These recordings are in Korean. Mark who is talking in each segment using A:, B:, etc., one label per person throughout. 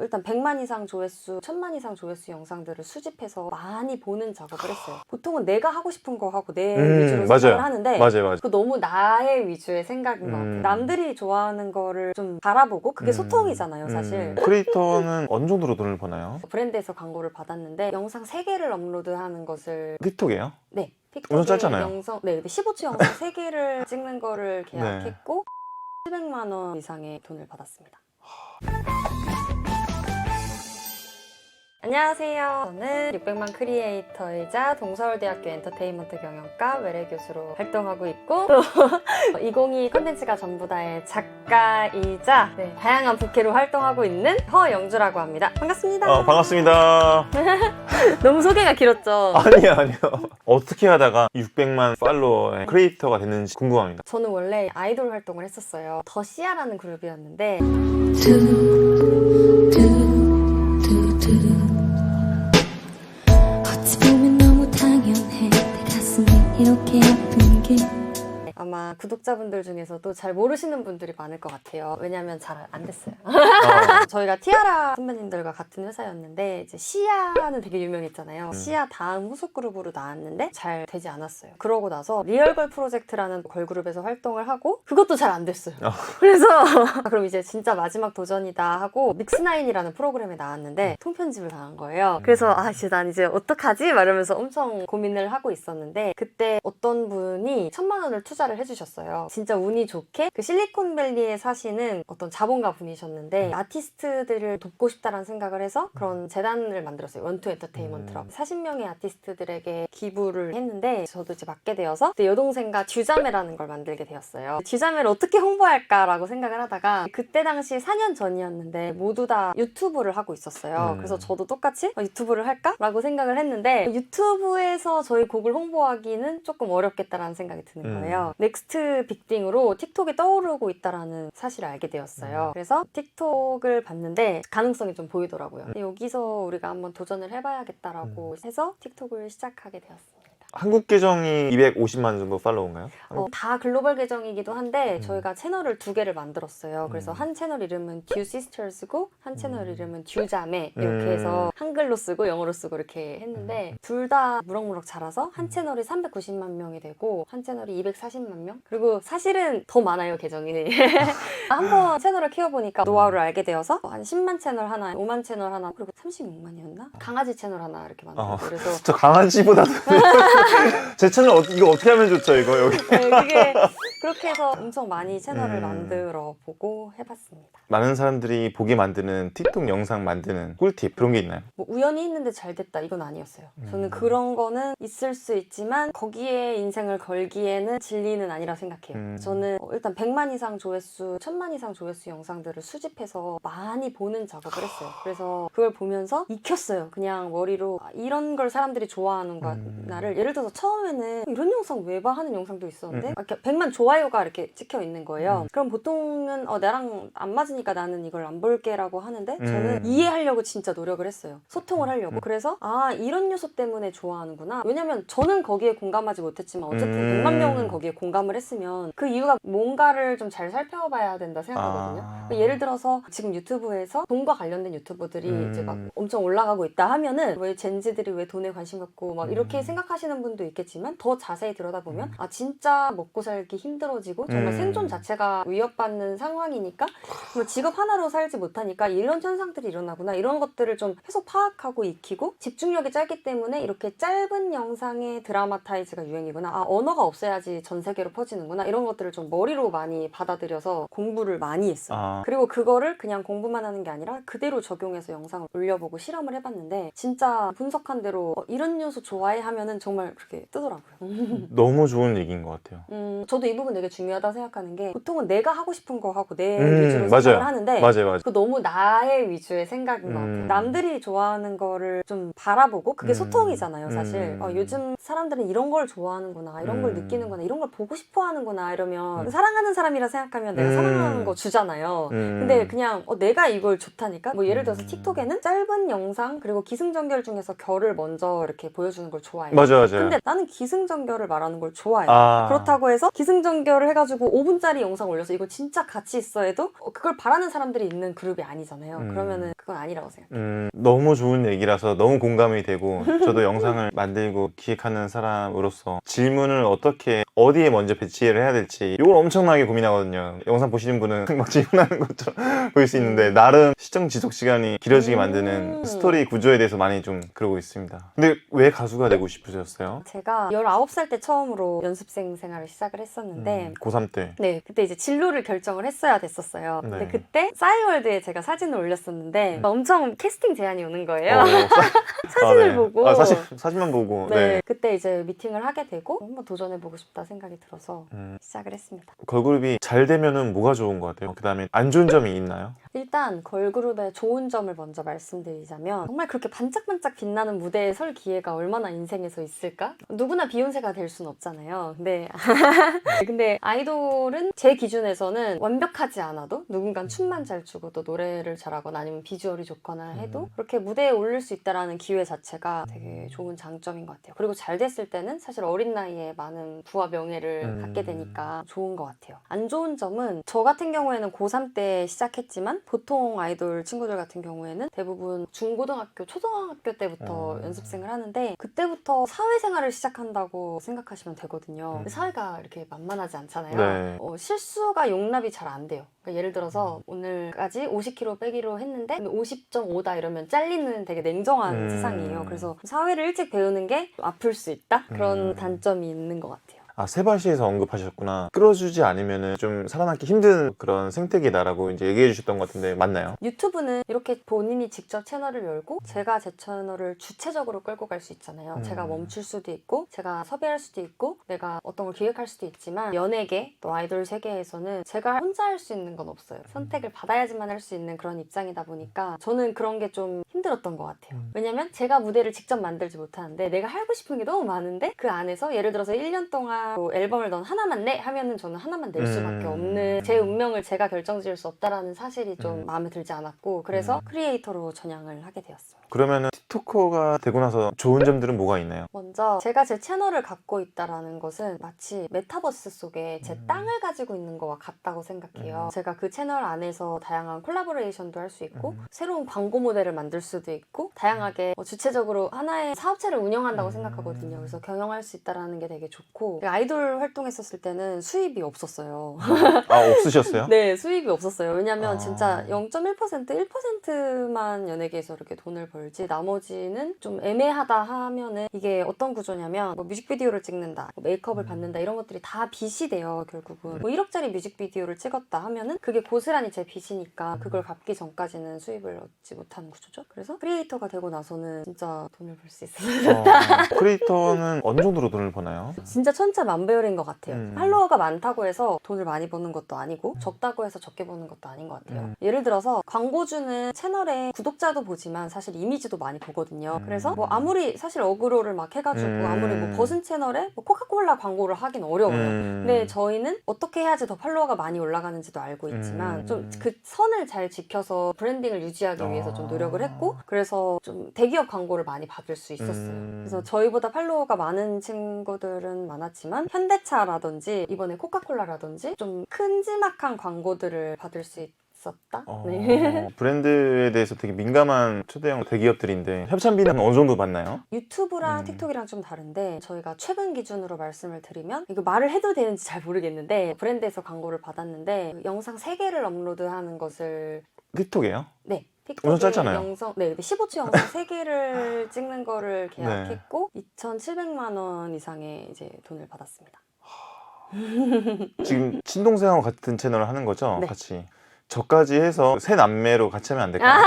A: 일단 100만 이상 조회수, 1000만 이상 조회수 영상들을 수집해서 많이 보는 작업을 했어요. 보통은 내가 하고 싶은 거 하고 내 위주로 생각을 하는데
B: 맞아요.
A: 그 너무 나의 위주의 생각인 것 같아요. 남들이 좋아하는 거를 좀 바라보고 그게 소통이잖아요, 사실.
B: 크리에이터는 어느 정도로 돈을 버나요?
A: 브랜드에서 광고를 받았는데 영상 3개를 업로드하는 것을
B: 틱톡이에요?
A: 네.
B: 엄청
A: 틱톡에
B: 짧잖아요.
A: 영상, 네, 15초 영상 3개를 찍는 거를 계약했고 700만 원 이상의 돈을 받았습니다. 안녕하세요. 저는 600만 크리에이터이자 동서울대학교 엔터테인먼트 경영과 외래 교수로 활동하고 있고 또 2022 컨텐츠가 전부 다의 작가이자 다양한 부캐로 활동하고 있는 허영주라고 합니다. 반갑습니다.
B: 반갑습니다.
A: 너무 소개가 길었죠?
B: 아니요. 어떻게 하다가 600만 팔로워의 크리에이터가 됐는지 궁금합니다.
A: 저는 원래 아이돌 활동을 했었어요. 더 시아라는 그룹이었는데
C: 어찌 보면 너무 당연해 내 가슴이 이렇게 아픈 게
A: 아마 구독자분들 중에서도 잘 모르시는 분들이 많을 것 같아요. 왜냐면 잘 안 됐어요. 저희가 티아라 선배님들과 같은 회사였는데 이제 시아는 되게 유명했잖아요. 시아 다음 후속 그룹으로 나왔는데 잘 되지 않았어요. 그러고 나서 리얼걸 프로젝트라는 걸그룹에서 활동을 하고 그것도 잘 안 됐어요. 그래서 그럼 이제 진짜 마지막 도전이다 하고 믹스나인이라는 프로그램에 나왔는데 통편집을 당한 거예요. 그래서 이제 난 이제 어떡하지? 막 이러면서 엄청 고민을 하고 있었는데 그때 어떤 분이 1000만 원을 투자를 해주셨어요. 진짜 운이 좋게 그 실리콘밸리에 사시는 어떤 자본가 분이셨는데 아티스트들을 돕고 싶다라는 생각을 해서 그런 재단을 만들었어요. 원투 엔터테인먼트라고 40명의 아티스트들에게 기부를 했는데 저도 이제 맡게 되어서 여동생과 듀자매라는 걸 만들게 되었어요. 듀자매를 어떻게 홍보할까라고 생각을 하다가 그때 당시 4년 전이었는데 모두 다 유튜브를 하고 있었어요. 그래서 저도 똑같이 유튜브를 할까라고 생각을 했는데 유튜브에서 저희 곡을 홍보하기는 조금 어렵겠다라는 생각이 드는 거예요. 넥스트 빅띵으로 틱톡이 떠오르고 있다라는 사실을 알게 되었어요. 그래서 틱톡을 봤는데 가능성이 좀 보이더라고요. 여기서 우리가 한번 도전을 해봐야겠다라고 해서 틱톡을 시작하게 되었습니다.
B: 한국 계정이 250만 정도 팔로워인가요?
A: 다 글로벌 계정이기도 한데 저희가 채널을 2개를 만들었어요. 그래서 한 채널 이름은 듀 시스터즈고 한 채널 이름은 듀자매 이렇게 해서 한글로 쓰고 영어로 쓰고 이렇게 했는데 둘 다 무럭무럭 자라서 한 채널이 390만 명이 되고 한 채널이 240만 명? 그리고 사실은 더 많아요, 계정이. 한번 채널을 키워보니까 노하우를 알게 되어서 한 10만 채널 하나, 5만 채널 하나, 그리고 36만이었나? 강아지 채널 하나 이렇게 만들고 그래서
B: 저 강아지보다도 제 채널 이거 어떻게 하면 좋죠, 이거 여기?
A: 그게 그렇게 해서 엄청 많이 채널을 만들어 보고 해봤습니다.
B: 많은 사람들이 보게 만드는 틱톡 영상 만드는 꿀팁 그런 게 있나요?
A: 뭐 우연히 했는데 잘 됐다 이건 아니었어요. 저는 그런 거는 있을 수 있지만 거기에 인생을 걸기에는 진리는 아니라 생각해요. 저는 일단 100만 이상 조회수, 1000만 이상 조회수 영상들을 수집해서 많이 보는 작업을 했어요. 그래서 그걸 보면서 익혔어요. 그냥 머리로 이런 걸 사람들이 좋아하는구나를 예를 들어서 처음에는 이런 영상 왜 봐? 하는 영상도 있었는데 이렇게 100만 좋아요가 이렇게 찍혀 있는 거예요. 그럼 보통은 나랑 안 맞으니까 나는 이걸 안 볼게 라고 하는데 저는 이해하려고 진짜 노력을 했어요. 소통을 하려고. 그래서 이런 요소 때문에 좋아하는구나. 왜냐면 저는 거기에 공감하지 못했지만 어쨌든 100만 명은 거기에 공감을 했으면 그 이유가 뭔가를 좀 잘 살펴봐야 된다 생각하거든요. 예를 들어서 지금 유튜브에서 돈과 관련된 유튜버들이 이제 막 엄청 올라가고 있다 하면은 왜 젠지들이 왜 돈에 관심 갖고 막 이렇게 생각하시는 분도 있겠지만 더 자세히 들여다보면 진짜 먹고 살기 힘들어지고 정말 생존 자체가 위협받는 상황이니까 뭐 직업 하나로 살지 못하니까 이런 현상들이 일어나구나 이런 것들을 좀 계속 파악하고 익히고 집중력이 짧기 때문에 이렇게 짧은 영상의 드라마타이즈가 유행이구나 언어가 없어야지 전 세계로 퍼지는구나 이런 것들을 좀 머리로 많이 받아들여서 공부를 많이 했어요. 그리고 그거를 그냥 공부만 하는 게 아니라 그대로 적용해서 영상을 올려보고 실험을 해봤는데 진짜 분석한 대로 이런 요소 좋아해 하면은 정말 그렇게 뜨더라고요.
B: 너무 좋은 얘기인 것 같아요.
A: 저도 이 부분 되게 중요하다 생각하는 게 보통은 내가 하고 싶은 거 하고 내 위주로 생각을 하는데
B: 맞아요.
A: 그 너무 나의 위주의 생각인 것 같아요. 남들이 좋아하는 거를 좀 바라보고 그게 소통이잖아요, 사실. 요즘 사람들은 이런 걸 좋아하는구나, 이런 걸 느끼는구나, 이런 걸 보고 싶어 하는구나 이러면 사랑하는 사람이라 생각하면 내가 사랑하는 거 주잖아요. 근데 그냥 내가 이걸 좋다니까? 뭐 예를 들어서 틱톡에는 짧은 영상 그리고 기승전결 중에서 결을 먼저 이렇게 보여주는 걸 좋아해요.
B: 맞아요.
A: 근데 나는 기승전결을 말하는 걸 좋아해요. 그렇다고 해서 연결을 해가지고 5분짜리 영상 올려서 이거 진짜 가치 있어 해도 그걸 바라는 사람들이 있는 그룹이 아니잖아요. 그러면은 그건 아니라고 생각해요.
B: 너무 좋은 얘기라서 너무 공감이 되고 저도 영상을 만들고 기획하는 사람으로서 질문을 어떻게 어디에 먼저 배치를 해야 될지 이걸 엄청나게 고민하거든요. 영상 보시는 분은 막 질문하는 것처럼 보일 수 있는데 나름 시청 지속 시간이 길어지게 만드는 스토리 구조에 대해서 많이 좀 그러고 있습니다. 근데 왜 가수가 되고 싶으셨어요?
A: 제가 19살 때 처음으로 연습생 생활을 시작을 했었는데
B: 고3 때.
A: 네, 그때 이제 진로를 결정을 했어야 됐었어요. 근데
B: 네.
A: 그때 싸이월드에 제가 사진을 올렸었는데 엄청 캐스팅 제안이 오는 거예요.
B: 네.
A: 사진을 보고.
B: 사진만 보고.
A: 네,
B: 네.
A: 그때 이제 미팅을 하게 되고 한번 도전해보고 싶다 생각이 들어서 시작을 했습니다.
B: 걸그룹이 잘 되면은 뭐가 좋은 것 같아요? 그 다음에 안 좋은 점이 있나요?
A: 일단 걸그룹의 좋은 점을 먼저 말씀드리자면 정말 그렇게 반짝반짝 빛나는 무대에 설 기회가 얼마나 인생에서 있을까? 누구나 비욘세가 될 순 없잖아요. 근데 아이돌은 제 기준에서는 완벽하지 않아도 누군간 춤만 잘 추고 또 노래를 잘하거나 아니면 비주얼이 좋거나 해도 그렇게 무대에 올릴 수 있다는 기회 자체가 되게 좋은 장점인 것 같아요. 그리고 잘 됐을 때는 사실 어린 나이에 많은 부와 명예를 갖게 되니까 좋은 것 같아요. 안 좋은 점은 저 같은 경우에는 고3 때 시작했지만 보통 아이돌 친구들 같은 경우에는 대부분 중고등학교, 초등학교 때부터 연습생을 하는데 그때부터 사회생활을 시작한다고 생각하시면 되거든요. 사회가 이렇게 만만하지 않잖아요.
B: 네.
A: 실수가 용납이 잘 안 돼요. 그러니까 예를 들어서 오늘까지 50kg 빼기로 했는데 50.5다 이러면 잘리는 되게 냉정한 세상이에요. 그래서 사회를 일찍 배우는 게 아플 수 있다? 그런 단점이 있는 것 같아요.
B: 아, 세바시에서 언급하셨구나. 끌어주지 않으면은 좀 살아남기 힘든 그런 생태계다라고 이제 얘기해 주셨던 것 같은데 맞나요?
A: 유튜브는 이렇게 본인이 직접 채널을 열고 제가 제 채널을 주체적으로 끌고 갈 수 있잖아요. 제가 멈출 수도 있고 제가 섭외할 수도 있고 내가 어떤 걸 기획할 수도 있지만 연예계 또 아이돌 세계에서는 제가 혼자 할 수 있는 건 없어요. 선택을 받아야지만 할 수 있는 그런 입장이다 보니까 저는 그런 게 좀 힘들었던 것 같아요. 왜냐면 제가 무대를 직접 만들지 못하는데 내가 하고 싶은 게 너무 많은데 그 안에서 예를 들어서 1년 동안 뭐 앨범을 넌 하나만 내 하면은 저는 하나만 낼 수밖에 없는 제 운명을 제가 결정지을 수 없다라는 사실이 좀 마음에 들지 않았고 그래서 크리에이터로 전향을 하게 되었습니다.
B: 그러면은 틱토커가 되고 나서 좋은 점들은 뭐가 있나요?
A: 먼저 제가 제 채널을 갖고 있다라는 것은 마치 메타버스 속에 제 땅을 가지고 있는 거와 같다고 생각해요. 제가 그 채널 안에서 다양한 콜라보레이션도 할 수 있고 새로운 광고 모델을 만들 수도 있고 다양하게 주체적으로 하나의 사업체를 운영한다고 생각하거든요. 그래서 경영할 수 있다는 게 되게 좋고 아이돌 활동했었을 때는 수입이 없었어요.
B: 아, 없으셨어요?
A: 네, 수입이 없었어요. 왜냐면 진짜 0.1%, 1%만 연예계에서 이렇게 돈을 벌지 나머지는 좀 애매하다 하면은 이게 어떤 구조냐면 뭐 뮤직비디오를 찍는다, 뭐 메이크업을 받는다 이런 것들이 다 빚이 돼요. 결국은 뭐 1억짜리 뮤직비디오를 찍었다 하면은 그게 고스란히 제 빚이니까 그걸 갚기 전까지는 수입을 얻지 못하는 구조죠. 그래서 크리에이터가 되고 나서는 진짜 돈을 벌 수 있어요.
B: 크리에이터는 어느 정도로 돈을 버나요?
A: 진짜 천차만별인 것 같아요. 팔로워가 많다고 해서 돈을 많이 버는 것도 아니고 적다고 해서 적게 버는 것도 아닌 것 같아요. 예를 들어서 광고주는 채널에 구독자도 보지만 사실 이미지도 많이 보거든요. 그래서 뭐 아무리 사실 어그로를 막 해가지고 아무리 뭐 버슨 채널에 뭐 코카콜라 광고를 하긴 어려워요. 근데 저희는 어떻게 해야지 더 팔로워가 많이 올라가는지도 알고 있지만 좀 그 선을 잘 지켜서 브랜딩을 유지하기 위해서 좀 노력을 했고 그래서 좀 대기업 광고를 많이 받을 수 있었어요. 그래서 저희보다 팔로워가 많은 친구들은 많았지만 현대차라든지 이번에 코카콜라라든지 좀 큼지막한 광고들을 받을 수 있었다. 네.
B: 브랜드에 대해서 되게 민감한 초대형 대기업들인데 협찬비는 어느 정도 받나요?
A: 유튜브랑 틱톡이랑 좀 다른데 저희가 최근 기준으로 말씀을 드리면 이거 말을 해도 되는지 잘 모르겠는데 브랜드에서 광고를 받았는데 영상 3개를 업로드하는 것을
B: 틱톡이에요?
A: 네.
B: 엄청
A: 틱톡에
B: 짧잖아요.
A: 영상, 네, 15초 영상 3개를 찍는 거를 계약했고 2,700만 원 이상의 이제 돈을 받았습니다.
B: 지금 친동생하고 같은 채널을 하는 거죠?
A: 네.
B: 같이. 저까지 해서 새 남매로 같이 하면 안 될까요?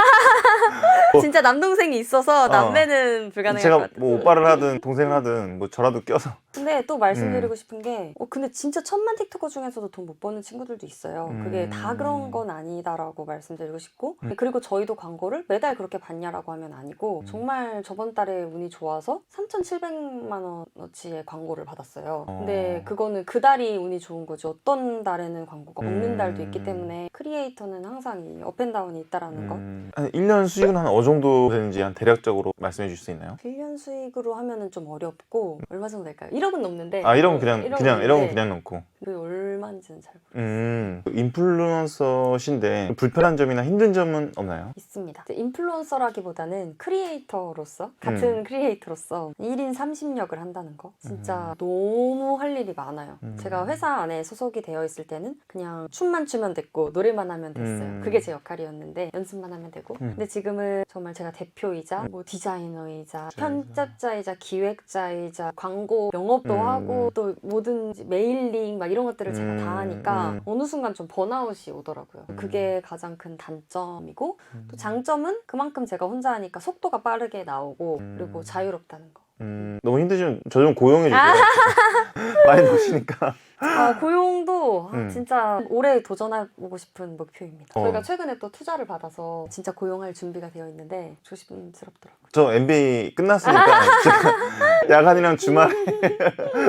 A: 진짜 남동생이 있어서 남매는 불가능할 것
B: 제가
A: 같아요.
B: 뭐 오빠를 하든 동생을 하든 뭐 저라도 껴서
A: 근데 또 말씀드리고 싶은 게 근데 진짜 천만 틱톡커 중에서도 돈 못 버는 친구들도 있어요. 그게 다 그런 건 아니다라고 말씀드리고 싶고 그리고 저희도 광고를 매달 그렇게 받냐라고 하면 아니고 정말 저번 달에 운이 좋아서 3,700만 원어치의 광고를 받았어요. 근데 그거는 그 달이 운이 좋은 거죠. 어떤 달에는 광고가 없는 달도 있기 때문에 크리에이터는 항상 이 업앤다운이 있다라는 거.
B: 한 1년 수익은 한 어느 어느 정도 되는지 한 대략적으로 말씀해 주실 수 있나요?
A: 1년 수익으로 하면은 좀 어렵고 얼마 정도 될까요? 1억은 넘는데
B: 아, 1억은 그냥 1억은
A: 넘는데
B: 그냥 넣고.
A: 그게 얼마인지는 잘 모르겠어요.
B: 인플루언서신데 불편한 점이나 힘든 점은 없나요?
A: 있습니다. 이제 인플루언서라기보다는 크리에이터로서 같은 크리에이터로서 1인 30역을 한다는 거 진짜 너무 할 일이 많아요. 제가 회사 안에 소속이 되어 있을 때는 그냥 춤만 추면 됐고 노래만 하면 됐어요. 그게 제 역할이었는데 연습만 하면 되고 근데 지금은 정말 제가 대표이자 뭐 디자이너이자 편집자이자 기획자이자 광고 영업도 하고 또 모든 메일링 막 이런 것들을 제가 다 하니까 어느 순간 좀 번아웃이 오더라고요. 그게 가장 큰 단점이고 또 장점은 그만큼 제가 혼자 하니까 속도가 빠르게 나오고 그리고 자유롭다는 거.
B: 너무 힘드시면 저 좀 고용해 주세요. 많이 노시니까.
A: 아, 고용도 진짜 올해 도전해보고 싶은 목표입니다. 저희가
B: 어.
A: 최근에 또 투자를 받아서 진짜 고용할 준비가 되어 있는데 조심스럽더라고요.
B: 저 MBA 끝났으니까 제가 야간이랑 주말에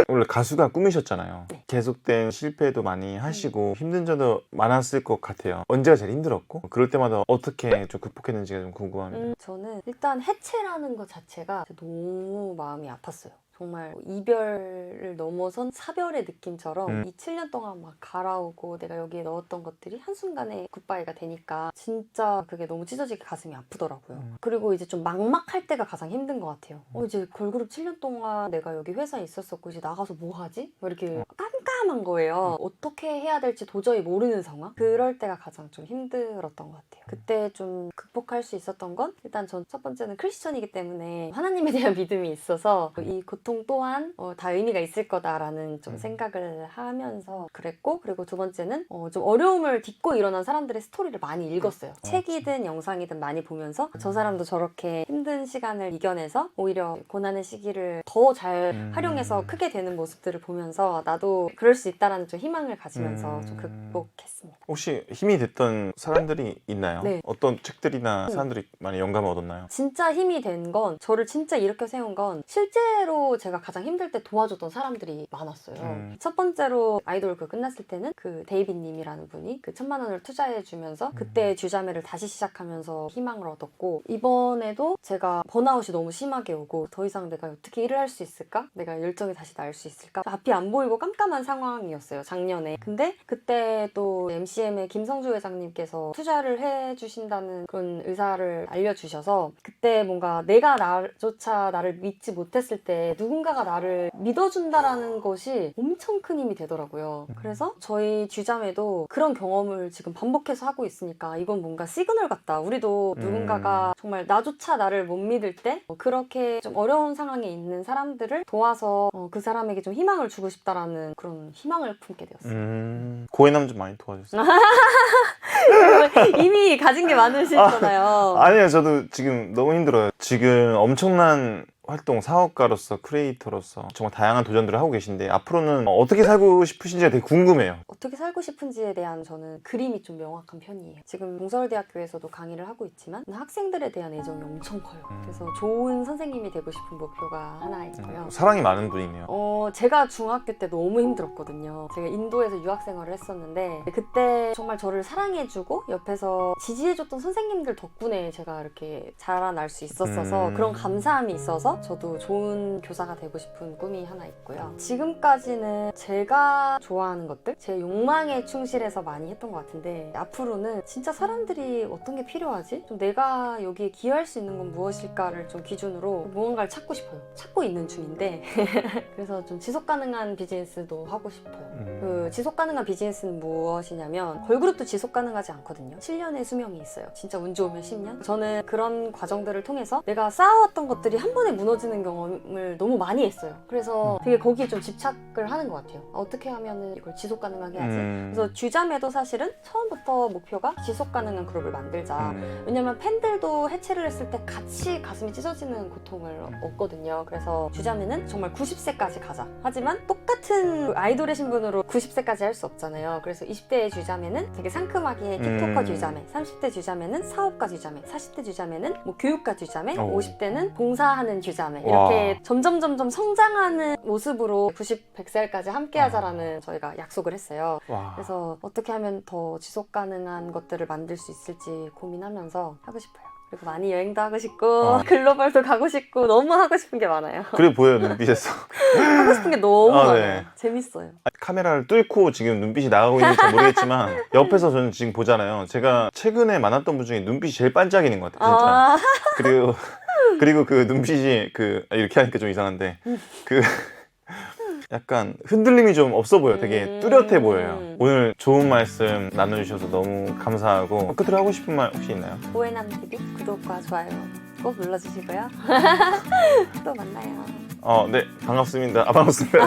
B: 원래 가수가 꿈이셨잖아요.
A: 네.
B: 계속된 실패도 많이 하시고 힘든 점도 많았을 것 같아요. 언제가 제일 힘들었고 그럴 때마다 어떻게 좀 극복했는지가 좀 궁금합니다.
A: 저는 일단 해체라는 것 자체가 너무 마음이 아팠어요. 정말 이별을 넘어선 사별의 느낌처럼 이 7년 동안 막 갈아오고 내가 여기에 넣었던 것들이 한순간에 굿바이가 되니까 진짜 그게 너무 찢어지게 가슴이 아프더라고요. 그리고 이제 좀 막막할 때가 가장 힘든 것 같아요. 이제 걸그룹 7년 동안 내가 여기 회사에 있었었고 이제 나가서 뭐 하지? 뭐 이렇게 깜깜한 거예요. 어떻게 해야 될지 도저히 모르는 상황? 그럴 때가 가장 좀 힘들었던 것 같아요. 그때 좀 극복할 수 있었던 건 일단 전 첫 번째는 크리스천이기 때문에 하나님에 대한 믿음이 있어서 이 고통 또한 다 의미가 있을 거다라는 좀 생각을 하면서 그랬고 그리고 두 번째는 좀 어려움을 딛고 일어난 사람들의 스토리를 많이 읽었어요. 책이든 영상이든 많이 보면서 저 사람도 저렇게 힘든 시간을 이겨내서 오히려 고난의 시기를 더 잘 활용해서 크게 되는 모습들을 보면서 나도 그럴 수 있다라는 좀 희망을 가지면서 좀 극복했습니다.
B: 혹시 힘이 됐던 사람들이 있나요?
A: 네.
B: 어떤 책들이나 사람들이 많이 영감을 얻었나요?
A: 진짜 힘이 된 건 저를 진짜 일으켜 세운 건 실제로 제가 가장 힘들 때 도와줬던 사람들이 많았어요. 첫 번째로 아이돌 그 끝났을 때는 그 데이빗 님이라는 분이 그 1,000만 원을 투자해 주면서 그때 주자매를 다시 시작하면서 희망을 얻었고 이번에도 제가 번아웃이 너무 심하게 오고 더 이상 내가 어떻게 일을 할 수 있을까? 내가 열정이 다시 날 수 있을까? 앞이 안 보이고 깜깜한 상황이었어요. 작년에. 근데 그때 또 MCM의 김성주 회장님께서 투자를 해주신다는 그런 의사를 알려주셔서 그때 뭔가 내가 나조차 나를 믿지 못했을 때 누군가가 나를 믿어준다라는 것이 엄청 큰 힘이 되더라고요. 그래서 저희 주자매도 그런 경험을 지금 반복해서 하고 있으니까 이건 뭔가 시그널 같다. 우리도 누군가가 정말 나조차 나를 못 믿을 때 그렇게 좀 어려운 상황에 있는 사람들을 도와서 그 사람에게 좀 희망을 주고 싶다라는 그런 희망을 품게 되었어요.
B: 고해남 좀 많이 도와주세요.
A: 이미 가진 게 많으시잖아요.
B: 아니요, 저도 지금 너무 힘들어요. 지금 엄청난 활동 사업가로서 크리에이터로서 정말 다양한 도전들을 하고 계신데 앞으로는 어떻게 살고 싶으신지가 되게 궁금해요.
A: 어떻게 살고 싶은지에 대한 저는 그림이 좀 명확한 편이에요. 지금 동서울대학교에서도 강의를 하고 있지만 학생들에 대한 애정이 엄청 커요. 그래서 좋은 선생님이 되고 싶은 목표가 하나 있고요.
B: 사랑이 많은 분이네요.
A: 제가 중학교 때 너무 힘들었거든요. 제가 인도에서 유학생활을 했었는데 그때 정말 저를 사랑해주고 옆에서 지지해줬던 선생님들 덕분에 제가 이렇게 자라날 수 있었어서 그런 감사함이 있어서 저도 좋은 교사가 되고 싶은 꿈이 하나 있고요. 지금까지는 제가 좋아하는 것들, 제 욕망에 충실해서 많이 했던 것 같은데 앞으로는 진짜 사람들이 어떤 게 필요하지? 좀 내가 여기에 기여할 수 있는 건 무엇일까를 좀 기준으로 무언가를 찾고 싶어요. 찾고 있는 중인데 그래서 좀 지속 가능한 비즈니스도 하고 싶어요. 그 지속 가능한 비즈니스는 무엇이냐면 걸그룹도 지속 가능하지 않거든요. 7년의 수명이 있어요. 진짜 운 좋으면 10년? 저는 그런 과정들을 통해서 내가 쌓아왔던 것들이 한 번에 무너지는 경험을 너무 많이 했어요. 그래서 되게 거기에 좀 집착을 하는 것 같아요. 어떻게 하면 이걸 지속 가능하게 하지? 그래서 주자매도 사실은 처음부터 목표가 지속 가능한 그룹을 만들자. 왜냐면 팬들도 해체를 했을 때 같이 가슴이 찢어지는 고통을 얻거든요. 그래서 주자매는 정말 90세까지 가자. 하지만 똑같은 아이돌의 신분으로 90세까지 할 수 없잖아요. 그래서 20대의 주자매는 되게 상큼하게 틱토커 주자매, 30대 주자매는 사업가 주자매, 40대 주자매는 뭐 교육가 주자매, 50대는 봉사하는 주자매 이렇게 점점 성장하는 모습으로 90, 100살까지 함께 하자라는 저희가 약속을 했어요. 그래서 어떻게 하면 더 지속 가능한 것들을 만들 수 있을지 고민하면서 하고 싶어요. 그리고 많이 여행도 하고 싶고 글로벌도 가고 싶고 너무 하고 싶은 게 많아요.
B: 그래 보여요, 눈빛에서.
A: 하고 싶은 게 너무
B: 아,
A: 많아요.
B: 네.
A: 재밌어요.
B: 카메라를 뚫고 지금 눈빛이 나가고 있는지 잘 모르겠지만 옆에서 저는 지금 보잖아요. 제가 최근에 만났던 분 중에 눈빛이 제일 반짝이는 것 같아요, 진짜.
A: 아,
B: 그리고 그 눈빛이 이렇게 하니까 좀 이상한데 그 약간 흔들림이 좀 없어 보여. 되게 뚜렷해 보여요. 오늘 좋은 말씀 나눠주셔서 너무 감사하고 끝으로 하고 싶은 말 혹시 있나요?
A: 오해남 TV 구독과 좋아요 꼭 눌러주시고요. 또 만나요.
B: 네, 반갑습니다. 반갑습니다.